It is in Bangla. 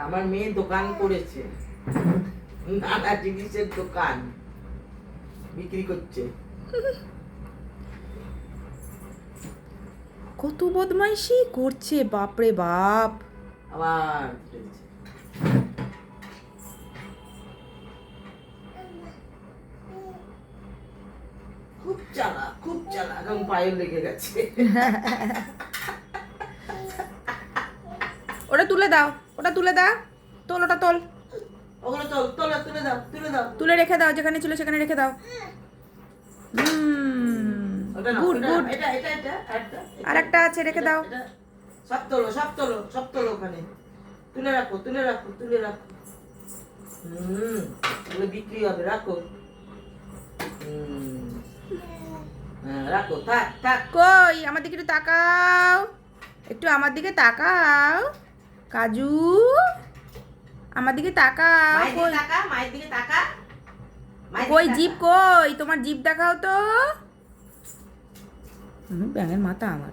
আমার মেয়ে দোকান করেছে, নানা জিনিসের দোকান বিক্রি করছে। কত বদমাইশি করছে, বাপরে বাপ। আবার খুব চালাক, খুব চালাক। এখন পায়ে লেগে গেছে। ওটা তুলে দাও, ওটা তুলে দাও, তোল ওটা তোল, ওগুলো তুলে দাও, তুলে দাও। তুলে রেখে দাও, যেখানে ছিল সেখানে রেখে দাও। ওটা নাও, গুড গুড। এটা এটা এটা এটা আর একটা আছে, রেখে দাও। সব তোলো, সব তোলো, সব তোলো ওখানে। তুলে রাখো, তুলে রাখো, তুলে রাখো। এগুলো বিক্রি হবে, রাখো। হ্যাঁ, রাখো, থাক থাক। কই আমার দিকে একটু তাকাও, একটু আমার দিকে তাকাও কাজু, আমার দিকে তাকাও। মায়ের দিকে কই তাকা, মায়ের দিকে তাকা। মায়ের কই দিকে জিভ তাকা। কই, তোমার জিভ দেখাও তো। ব্যাঙের মাথা আমার।